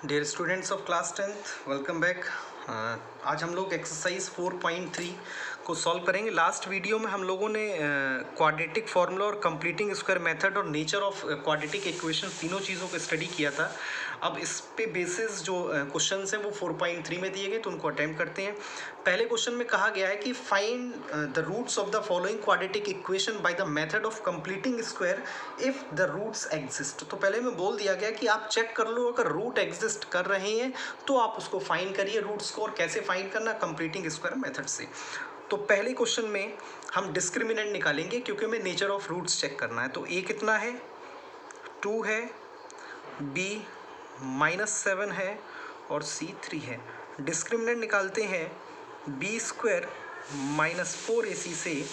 Dear students of class 10th, welcome back. आज हम लोग एक्सरसाइज 4.3 को सॉल्व करेंगे। लास्ट वीडियो में हम लोगों ने क्वाड्रेटिक फार्मूला और कंप्लीटिंग स्क्वायर मेथड और नेचर ऑफ क्वाड्रेटिक इक्वेशन तीनों चीज़ों को स्टडी किया था। अब इस पे बेसिस जो क्वेश्चंस हैं वो 4.3 में दिए गए, तो उनको अटेम्प्ट करते हैं। पहले क्वेश्चन में कहा गया है कि find the roots of the following quadratic equation by the method of completing square if the roots exist. तो पहले में बोल दिया गया कि आप चेक कर लो, अगर रूट एग्जिस्ट कर रहे हैं तो आप उसको फाइंड करिए रूट्स को। और कैसे फाइंड करना? कंप्लीटिंग स्क्वायर मेथड से। तो पहले क्वेश्चन में हम डिस्क्रिमिनेंट निकालेंगे क्योंकि हमें नेचर ऑफ रूट्स चेक करना है। तो ए कितना है? 2 है, बी -7 है और सी 3 है। डिस्क्रिमिनेंट निकालते हैं बी स्क्वायर -4ac से।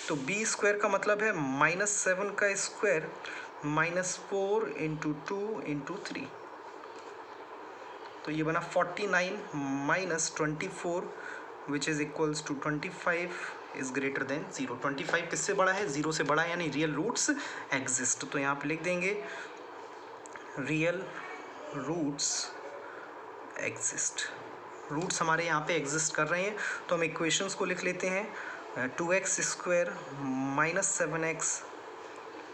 तो बी स्क्वायर का मतलब है -7 का स्क्वायर -4 × 2 × 3। तो ये बना 49 -24 which is equals to 25 is greater than 0। 25 किससे बड़ा है? 0 से बड़ा है, यानी रियल रूट्स एग्जिस्ट। तो यहाँ पे लिख देंगे रियल रूट्स एग्जिस्ट। रूट्स हमारे यहाँ पे एग्जिस्ट कर रहे हैं। तो हम इक्वेशंस को लिख लेते हैं 2x² -7x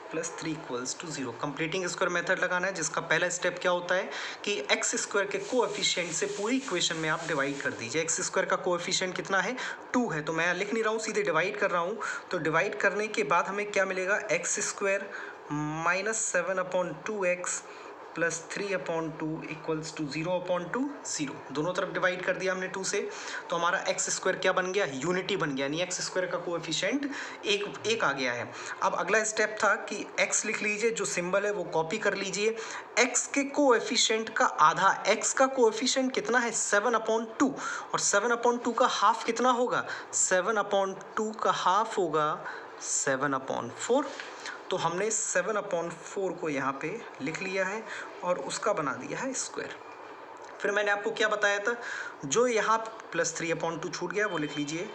+ 3 = 0। Completing square method लगाना है, जिसका पहला स्टेप क्या होता है कि एक्स स्क्वायर के कोएफिशिएंट से पूरी इक्वेशन में आप डिवाइड कर दीजिए। एक्स स्क्वायर का कोएफिशिएंट कितना है? 2 है। तो मैं लिख नहीं रहा हूँ, सीधे डिवाइड कर रहा हूँ। तो डिवाइड करने के बाद हमें क्या मिलेगा? x² -7/2x + 3/2 = 0/2 0। दोनों तरफ डिवाइड कर दिया हमने 2 से। तो हमारा एक्स स्क्वायर क्या बन गया? यूनिटी बन गया, यानी एक्स स्क्वायर का कोएफिशिएंट एक आ गया है। अब अगला स्टेप था कि x लिख लीजिए, जो सिंबल है वो कॉपी कर लीजिए। x के कोएफिशिएंट का आधा, x का कोएफिशिएंट कितना है? 7/2। और 7/2 का हाफ कितना होगा? 7/2 का हाफ होगा 7/4। तो हमने 7/4 को यहाँ पे लिख लिया है और उसका बना दिया है स्क्वायर। फिर मैंने आपको क्या बताया था? जो यहाँ +3/2 छूट गया वो लिख लीजिए।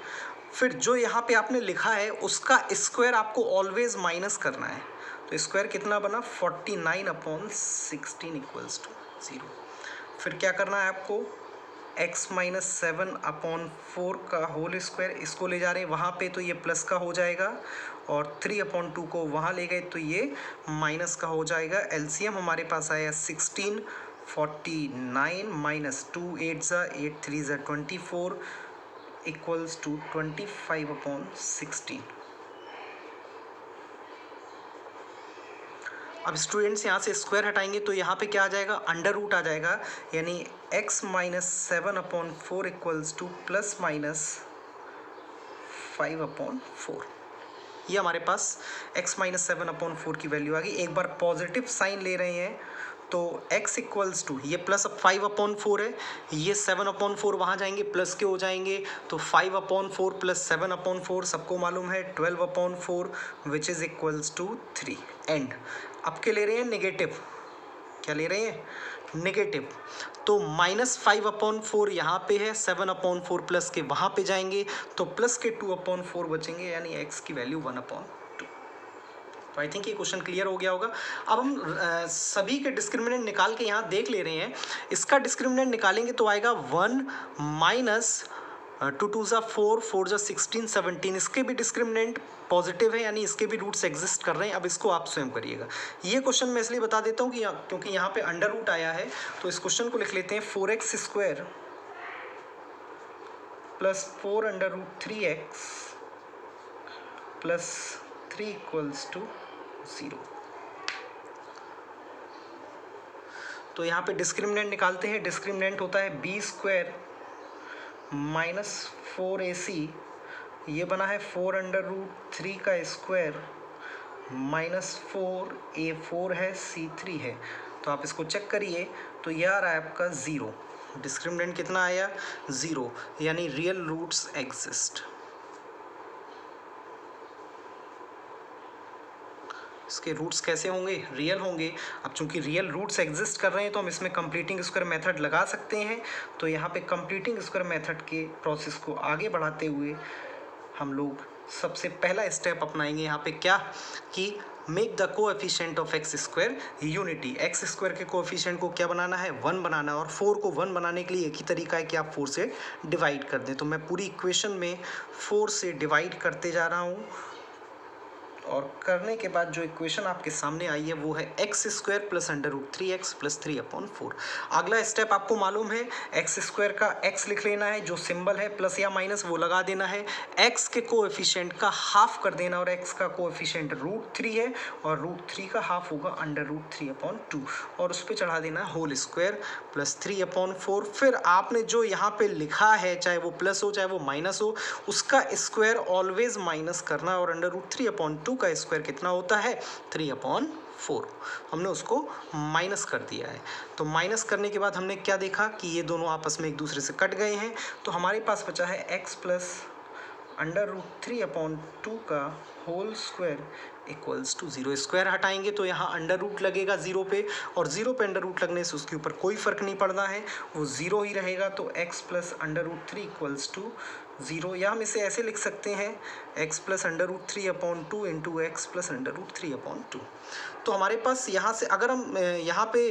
फिर जो यहाँ पे आपने लिखा है उसका स्क्वायर आपको ऑलवेज माइनस करना है। तो स्क्वायर कितना बना? 49/16 = 0। फिर क्या करना है आपको? x -7/4 का होल स्क्वायर, इसको ले जा रहे हैं वहाँ पे, तो ये प्लस का हो जाएगा। और 3/2 को वहाँ ले गए तो ये माइनस का हो जाएगा। एलसीएम हमारे पास आया 16। 49 - 2 8 8 3 24 = 25/16। अब स्टूडेंट्स यहाँ से स्क्वायर हटाएंगे तो यहाँ पे क्या आ जाएगा? अंडर रूट आ जाएगा, यानी x -7/4 = ±5/4। ये हमारे पास x -7/4 की वैल्यू आ गई। एक बार पॉजिटिव साइन ले रहे हैं तो x = ये +5/4 है, ये 7/4 वहाँ जाएंगे प्लस के हो जाएंगे। तो 5/4 + 7/4 सबको मालूम है 12/4 which is equals to 3। And अब के ले रहे हैं नेगेटिव। क्या ले रहे हैं? नेगेटिव। तो -5/4 यहाँ पे है, 7/4 प्लस के वहाँ पे जाएंगे तो प्लस के 2/4 बचेंगे, यानी x की वैल्यू 1/2। तो आई थिंक ये क्वेश्चन क्लियर हो गया होगा। अब हम सभी के डिस्क्रिमिनेंट निकाल के यहाँ देख ले रहे हैं। इसका डिस्क्रिमिनेंट निकालेंगे तो आएगा 1 - 2 2 4 4 16 17। इसके भी डिस्क्रिमिनेंट पॉजिटिव है, यानी इसके भी रूट्स एग्जिस्ट कर रहे हैं। अब इसको आप स्वयं करिएगा। ये क्वेश्चन मैं इसलिए बता देता हूँ कि क्योंकि यहाँ पे अंडर रूट आया है। तो इस क्वेश्चन को लिख लेते हैं 4x² + 4√3x + 3 = 0। तो यहाँ पे डिस्क्रिमिनेंट निकालते हैं। डिस्क्रिमिनेंट होता है b² -4ac। ये बना है 4√3 का स्क्वायर -4a4 है, c3 है। तो आप इसको चेक करिए तो ये आ रहा है आपका 0। डिस्क्रिमिनेंट कितना आया? 0, यानी रियल रूट्स एग्जिस्ट। इसके रूट्स कैसे होंगे? रियल होंगे। अब चूंकि रियल रूट्स एग्जिस्ट कर रहे हैं तो हम इसमें कंप्लीटिंग स्क्वायर मेथड लगा सकते हैं। तो यहाँ पे कंप्लीटिंग स्क्वायर मेथड के प्रोसेस को आगे बढ़ाते हुए हम लोग सबसे पहला स्टेप अपनाएंगे यहाँ पे, क्या कि make the coefficient of x square unity. X square के कोएफिशिएंट को क्या बनाना है, 1 बनाना है, और 4 को 1 बनाने के लिए एक ही तरीका है कि आप 4 से डिवाइड कर दें। तो मैं पूरी इक्वेशन में 4 से डिवाइड करते जा रहा हूँ, और करने के बाद जो इक्वेशन आपके सामने आई है वो है X square plus under root 3x plus 3/4। अगला स्टेप आपको मालूम है, एक्स स्क्वायर का x लिख लेना है, जो सिंबल है प्लस या माइनस वो लगा देना है, x के कोएफिशिएंट का हाफ कर देना, और x का कोएफिशिएंट रूट 3 है, और रूट 3 का हाफ होगा अंडर रूट 3/2, और उस पर चढ़ा देना है होल स्क्वायर प्लस 3/4। फिर आपने जो यहाँ पे लिखा है, चाहे वो प्लस हो चाहे वो माइनस हो, उसका स्क्वायर ऑलवेज माइनस करना, और अंडर रूट 3/2 का स्क्वायर कितना होता है, 3/4। हमने उसको माइनस कर दिया है। तो माइनस करने के बाद हमने क्या देखा कि ये दोनों आपस में एक दूसरे से कट गए हैं, तो हमारे पास बचा है x प्लस अंडर रूट 3/2 का whole square equals to 0। Square हटाएंगे तो यहाँ अंडर रूट लगेगा 0 पे, और 0 पे अंडर रूट लगने से उसके ऊपर कोई फर्क नहीं पड़ना है, वो 0 ही रहेगा। तो x plus under root 3 equals to 0, या हम इसे ऐसे लिख सकते हैं x plus under root 3/2 into X plus under root 3/2। तो हमारे पास यहाँ से अगर हम यहाँ पे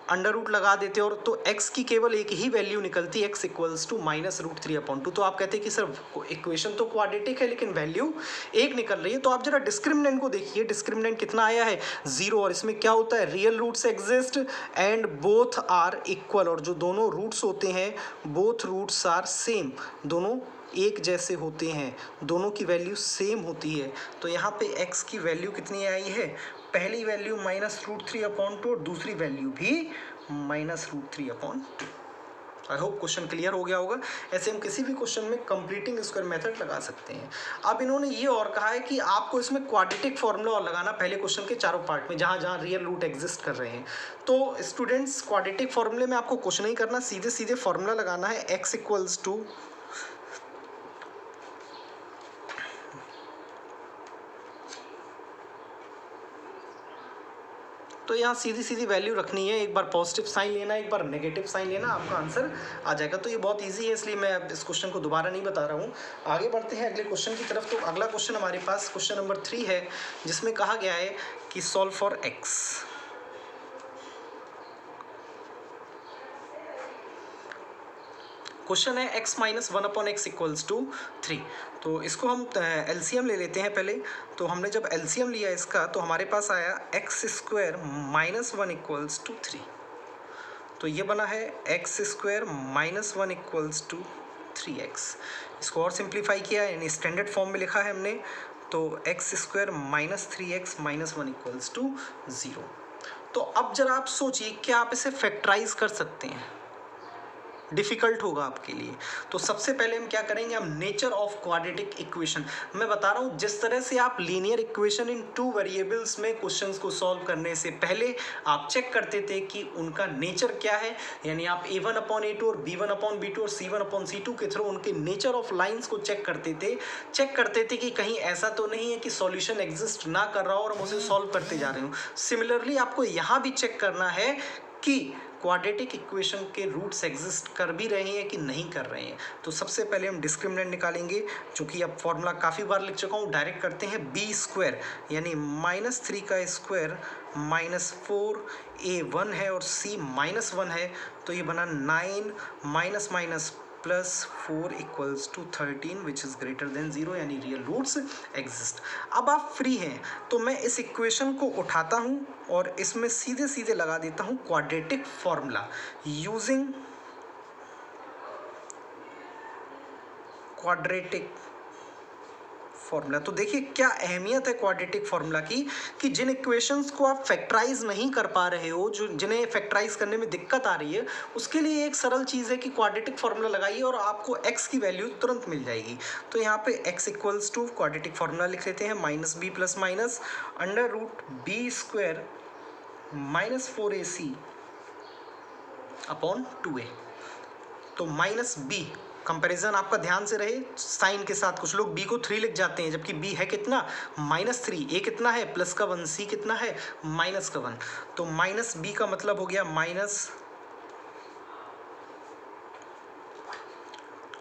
अंडर रूट लगा देते और तो x की केवल एक ही वैल्यू निकलती, x equals to minus root 3/2। तो आप कहते हैं कि सर इक्वेशन तो क्वाड्रेटिक है लेकिन वैल्यू एक निकल रही है। तो आप जरा डिस्क्रिमिनेंट को देखिए, डिस्क्रिमिनेंट कितना आया है, 0, और इसमें क्या होता है, real roots exist and both are equal, और जो दोनों रूट्स होते हैं बोथ रूट्स आर सेम, दोनों एक जैसे होते हैं, दोनों की वैल्यू सेम होती है। तो यहाँ पे x की वैल्यू कितनी आई है, पहली वैल्यू माइनस रूट 3/2 और दूसरी वैल्यू भी minus root 3/2। I hope question clear हो गया होगा। ऐसे हम किसी भी क्वेश्चन में कंप्लीटिंग स्क्वायर मेथड लगा सकते हैं। अब इन्होंने ये और कहा है कि आपको इसमें क्वाड्रेटिक फॉर्मूला और लगाना, पहले क्वेश्चन के चारों पार्ट में जहाँ जहाँ रियल रूट एग्जिस्ट कर रहे हैं। तो स्टूडेंट्स क्वाड्रेटिक फॉर्मूले में आपको कुछ नहीं करना, सीधे सीधे फॉर्मूला लगाना है, x इक्वल्स टू तो यहाँ सीधी सीधी वैल्यू रखनी है, एक बार पॉजिटिव साइन लेना, एक बार नेगेटिव साइन लेना, आपका आंसर आ जाएगा। तो ये बहुत इजी है, इसलिए मैं अब इस क्वेश्चन को दोबारा नहीं बता रहा हूँ। आगे बढ़ते हैं अगले क्वेश्चन की तरफ। तो अगला क्वेश्चन हमारे पास क्वेश्चन नंबर 3 है, जिसमें कहा गया है कि सॉल्व फॉर एक्स। क्वेश्चन है x minus 1/x equals to 3। तो इसको हम एलसीएम ले लेते हैं पहले। तो हमने जब एलसीएम लिया इसका, तो हमारे पास आया X square minus 1 equals to 3। तो ये बना है X square minus 1 equals to 3x। इसको और सिंप्लीफाई किया, यानी स्टैंडर्ड फॉर्म में लिखा है हमने। तो X square minus 3x minus 1 equals to 0। तो अब जरा आप सोचिए, क्या आप इसे फैक्टराइज कर सकते हैं, डिफिकल्ट होगा आपके लिए। तो सबसे पहले हम क्या करेंगे, हम नेचर ऑफ क्वाड्रेटिक इक्वेशन, मैं बता रहा हूँ जिस तरह से आप लीनियर इक्वेशन इन 2 वेरिएबल्स में क्वेश्चंस को सॉल्व करने से पहले आप चेक करते थे कि उनका नेचर क्या है, यानी आप a1/a2 और b1/b2 और c1/c2 के थ्रू उनके नेचर ऑफ लाइंस को चेक करते थे कि कहीं ऐसा तो नहीं है कि सॉल्यूशन एग्जिस्ट ना कर रहा हो और हम उसे सॉल्व करते जा रहे हो। सिमिलरली आपको यहाँ भी चेक करना है कि क्वाड्रेटिक इक्वेशन के रूट्स एग्जिस्ट कर भी रहे हैं कि नहीं कर रहे हैं। तो सबसे पहले हम डिस्क्रिमिनेंट निकालेंगे, चूंकि अब फॉर्मूला काफ़ी बार लिख चुका हूँ। डायरेक्ट करते हैं b स्क्वायर, यानी -3 का स्क्वायर -4a1 है और c -1 है, तो ये बना 9 minus minus plus 4 equals to 13 which is greater than 0, यानी रियल रूट्स एग्जिस्ट। अब आप फ्री हैं, तो मैं इस इक्वेशन को उठाता हूँ और इसमें सीधे सीधे लगा देता हूँ quadratic formula using quadratic formula. तो देखिए क्या अहमियत है क्वाड्रेटिक फॉर्मूला की, कि जिन इक्वेशंस को आप फैक्टराइज नहीं कर पा रहे हो, जो जिन्हें फैक्टराइज करने में दिक्कत आ रही है, उसके लिए एक सरल चीज़ है कि क्वाड्रेटिक फॉर्मूला लगाइए और आपको x की वैल्यू तुरंत मिल जाएगी। तो यहाँ पे x equals to quadratic formula लिख लेते हैं, -b plus minus under root b square -4ac upon 2a। तो -b कंपैरिजन आपका ध्यान से रहे साइन के साथ, कुछ लोग b को 3 लिख जाते हैं, जबकि b है कितना -3, a कितना है प्लस का 1, c कितना है माइनस का 1। तो -b का मतलब हो गया minus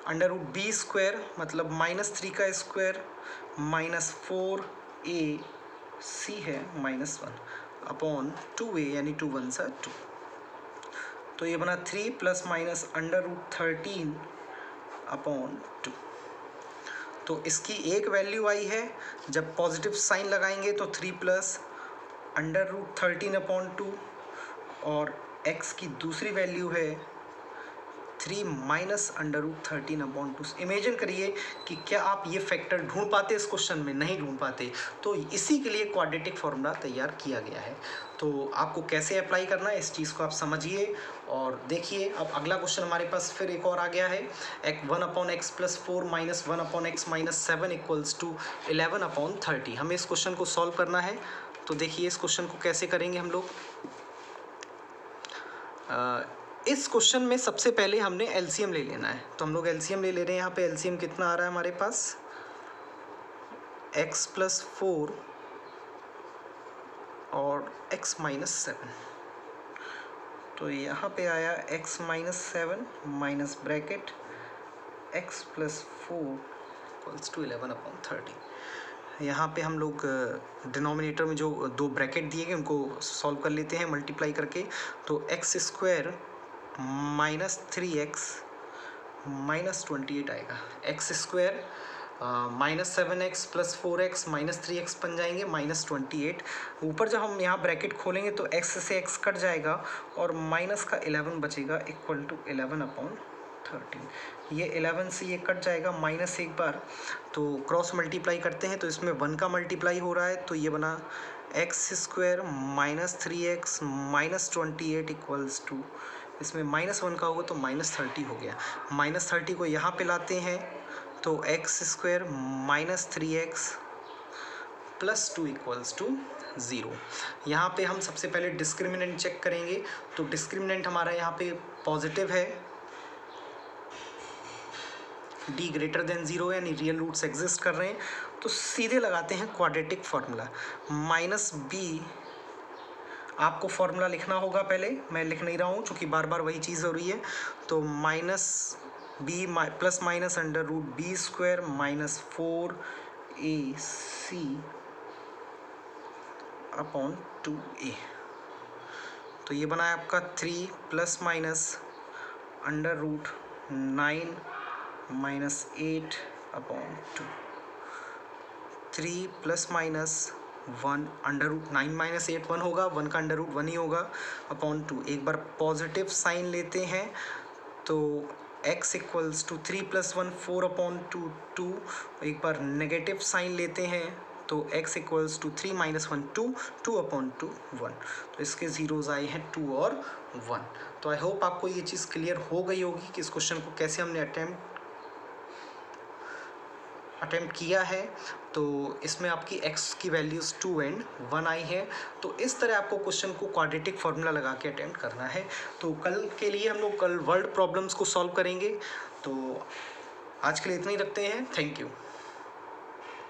under root b square, मतलब -3 का स्क्वायर -4a सी है -1 अपॉन 2a यानी 2 1 सा 2। तो ये बना 3 प्लस माइनस √13 अपॉन 2। तो इसकी एक वैल्यू आई है, जब पॉजिटिव साइन लगाएंगे तो 3 प्लस √13 अपॉन 2, और x की दूसरी वैल्यू है 3 माइनस √13 अपॉन 2। इमेजिन करिए कि क्या आप ये फैक्टर ढूंढ पाते इस क्वेश्चन में, नहीं ढूंढ पाते। तो इसी के लिए क्वाड्रेटिक फॉर्मूला तैयार किया गया है। तो आपको कैसे अप्लाई करना है इस चीज़ को आप समझिए और देखिए। अब अगला क्वेश्चन हमारे पास फिर एक और आ गया है, 1 upon X plus 4 minus 1 upon X minus 7 equals to 11 upon 30। हमें इस क्वेश्चन को सॉल्व करना है। तो देखिए इस क्वेश्चन को कैसे करेंगे हम लोग। इस क्वेश्चन में सबसे पहले हमने एलसीएम ले लेना है। तो हम लोग एलसीएम ले रहे हैं। यहाँ पे एलसीएम कितना आ रहा है हमारे पास, x प्लस 4 और x माइनस 7। तो यहाँ पे आया x minus 7 minus bracket x plus 4 equals to 11 upon 30। यहाँ पे हम लोग डिनोमिनेटर में जो दो ब्रैकेट दिए गए उनको सॉल्व कर लेते हैं मल्टीप्लाई करके। तो X square minus 3x minus 28 आएगा। X square minus 7x plus 4x minus 3x बन जाएंगे माइनस 28। ऊपर जब हम यहाँ ब्रैकेट खोलेंगे तो x से x कट जाएगा और माइनस का 11 बचेगा इक्वल टू 11 अपॉन 13। ये 11 से ये कट जाएगा माइनस एक बार, तो क्रॉस मल्टीप्लाई करते हैं तो इसमें 1 का मल्टीप्लाई हो रहा है। तो ये बना X square minus 3x minus 28 equals to, इसमें -1 का होगा तो -30 हो गया। -30 को यहाँ पे लाते हैं तो X square minus 3x plus 2 equals to 0। यहाँ पे हम सबसे पहले डिस्क्रिमिनेंट चेक करेंगे। तो डिस्क्रिमिनेंट हमारा यहाँ पे पॉजिटिव है, d ग्रेटर देन 0 यानी रियल रूट्स एग्जिस्ट कर रहे हैं। तो सीधे लगाते हैं क्वाड्रेटिक फार्मूला। -b आपको फॉर्मूला लिखना होगा, पहले मैं लिख नहीं रहा हूँ क्योंकि बार बार वही चीज़ हो रही है। तो -b plus minus √b square minus 4ac upon 2a। तो ये बना है आपका 3 plus minus √9 minus 8 upon 2। 3 plus minus 1 √9 minus 8 1 होगा, 1 का √1 ही होगा अपॉन 2। एक बार पॉजिटिव साइन लेते हैं तो x equals to 3 plus 1 4 upon 2। एक बार नेगेटिव साइन लेते हैं तो x equals to 3 minus 1 2 2 upon 2 1। तो इसके ज़ीरोज़ आए हैं 2 और 1। तो आई होप आपको ये चीज़ क्लियर हो गई होगी कि इस क्वेश्चन को कैसे हमने अटेम्प्ट किया है। तो इसमें आपकी x की वैल्यूज़ 2 एंड 1 आई है। तो इस तरह आपको क्वेश्चन को क्वाड्रेटिक फार्मूला लगा के अटेम्प्ट करना है। तो कल के लिए हम लोग वर्ड प्रॉब्लम्स को सॉल्व करेंगे। तो आज के लिए इतना ही रखते हैं। Thank you.